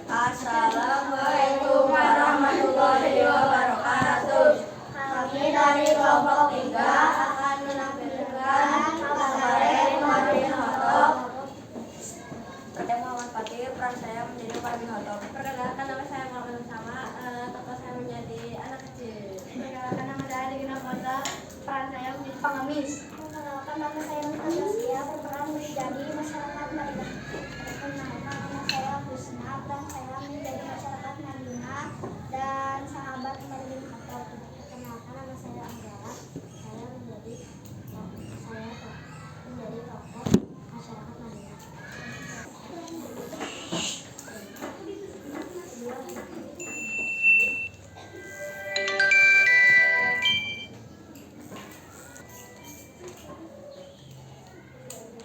Assalamualaikum warahmatullahi wabarakatuh. Kami dari kelompok 3 akan menampilkan kabar Umar bin Khattab. Saya Muhammad Fatih, peran saya menjadi Umar bin Khattab. Perkenalkan, nama saya Muhammad Usama, tokoh saya menjadi anak kecil. Perkenalkan, nama saya Dina Fata, peran saya menjadi pengemis. Perkenalkan, nama saya Natasha, berperan menjadi masyarakat Madinah. Perkenalkan, nama saya Husna, peran saya menjadi masyarakat Madinah dan sahabat Umar bin Khattab. Perkenalkan, nama saya Anggara, saya menjadi tokoh masyarakat Madinah.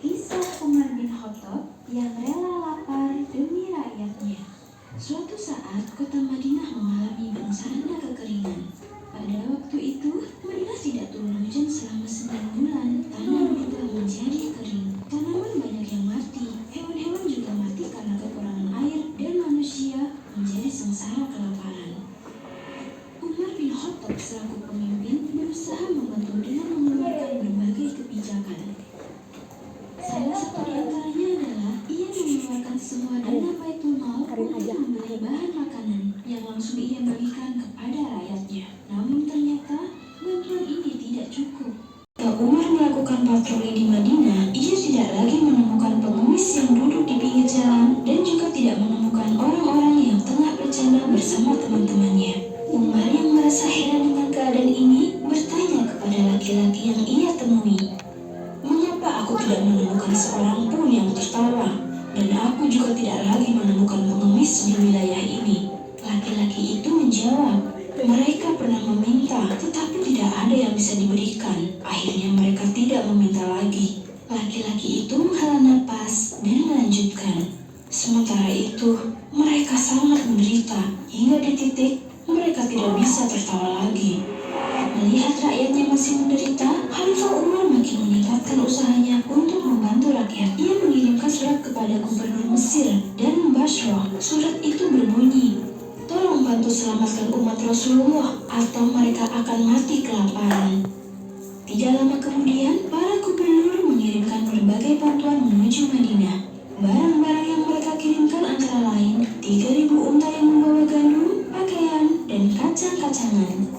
Kisah Umar bin Khattab yang rela lapar demi rakyatnya. Suatu saat kota Madinah mengalami bencana kekeringan. Pada waktu itu, Madinah tidak turun hujan selama 9 bulan. Tanah berubah menjadi kering. Tanaman banyak yang mati. Hewan-hewan juga mati karena kekurangan air dan manusia menjadi sengsara kelaparan. Umar bin Khattab selaku pemimpin berusaha membantu dengan mengeluarkan berbagai kebijakan. Salah satu di antaranya adalah ia mengeluarkan semua dana Baitul Mal untuk membeli bahan makanan yang langsung ia bagikan kepada rakyatnya. Namun ternyata bantuan ini tidak cukup. Ketika Umar melakukan patroli di Madinah, ia tidak lagi menemukan pengemis yang duduk di pinggir jalan dan juga tidak menemukan orang-orang yang tengah bercanda bersama teman-temannya. Umar yang merasa heran dengan keadaan ini bertanya kepada laki-laki yang ia temui, "Mengapa aku tidak menemukan seorang pun yang tertawa? Dan aku juga tidak lagi menemukan pengemis di wilayah ini." Laki-laki itu menjawab, "Mereka pernah meminta, tetapi tidak ada yang bisa diberikan. Akhirnya mereka tidak meminta lagi." Laki-laki itu menghela napas dan melanjutkan, "Sementara itu, mereka sangat menderita hingga di titik mereka tidak bisa tertawa lagi." Melihat rakyatnya masih menderita, Khalifah Umar makin meningkatkan usahanya untuk membantu rakyat. Ia mengirimkan surat kepada gubernur Mesir dan Bashrah. Surat itu berbunyi, "Tolong bantu selamatkan umat Rasulullah atau mereka akan mati kelaparan." Tidak lama kemudian, para gubernur mengirimkan berbagai bantuan menuju Madinah. Barang-barang yang mereka kirimkan antara lain 3.000 unta yang membawa gandum, pakaian, dan kacang-kacangan.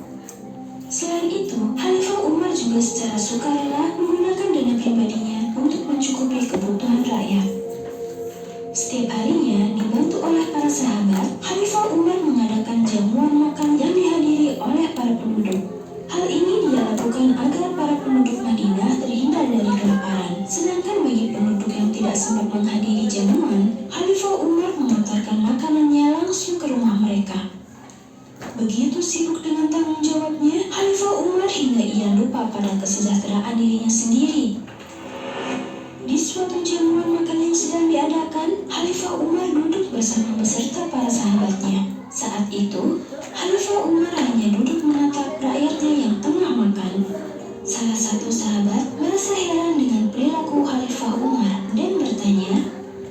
Selain itu, Khalifah Umar juga secara sukarela menggunakan dana pribadinya untuk mencukupi kebutuhan rakyat. Setiap harinya, dibantu oleh para sahabat, Khalifah Umar mengadakan jamuan makan yang dihadiri oleh para penduduk. Hal ini dia lakukan agar para penduduk Madinah terhindar dari kelaparan. Sedangkan bagi penduduk yang tidak sempat menghadiri jamuan, Khalifah Umar mengantarkan makanannya langsung ke rumah mereka. Begitu sibuk dengan tanggung jawabnya, Khalifah Umar hingga ia lupa pada kesejahteraan dirinya sendiri. Di suatu jamuan makan yang sedang diadakan, Khalifah Umar duduk bersama beserta para sahabatnya. Saat itu, Khalifah Umar hanya duduk menatap rakyatnya yang tengah makan. Salah satu sahabat merasa heran dengan perilaku Khalifah Umar dan bertanya,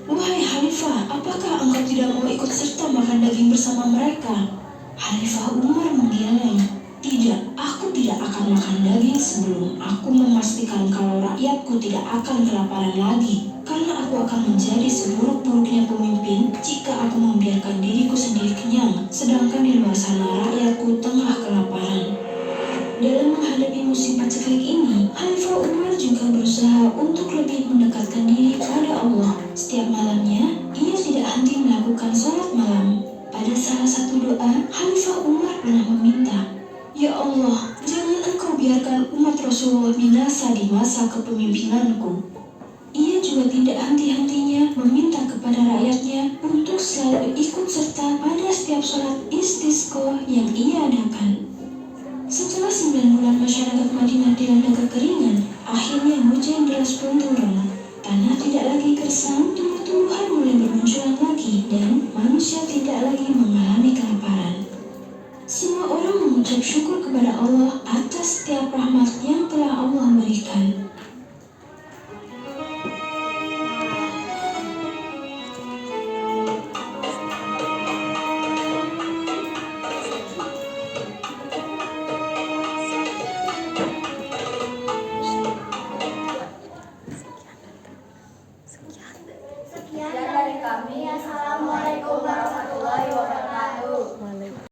"Wahai Khalifah, apakah engkau tidak mau ikut serta makan daging bersama mereka?" Khalifah Umar menggeleng, "Tidak, aku tidak akan makan daging sebelum aku memastikan kalau rakyatku tidak akan kelaparan lagi. Karena aku akan menjadi seburuk-buruknya pemimpin jika aku membiarkan diriku sendiri kenyang, sedangkan di luar sana rakyatku tengah kelaparan." Dalam menghadapi musim paceklik ini, Khalifah Umar juga berusaha untuk lebih mendekatkan diri pada Allah. Setiap malamnya, ia tidak henti melakukan sholat malam. Pada salah satu doa, Khalifah Umar pernah meminta, "Ya Allah, jangan engkau biarkan umat Rasulullah binasa di masa kepemimpinanku." Ia juga tidak henti-hentinya meminta kepada rakyatnya untuk selalu ikut serta pada setiap sholat istisqa yang ia adakan. Setelah 9 bulan masyarakat Madinah dilanda kekeringan, akhirnya hujan deras pun turun. Tanah tidak lagi gersang, tumbuh-tumbuhan mulai bermunculan lagi, dan manusia tidak lagi mengalami kelaparan. Semua orang mengucap syukur kepada Allah atas setiap rahmat yang telah Allah berikan. kami. Assalamualaikum warahmatullahi wabarakatuh.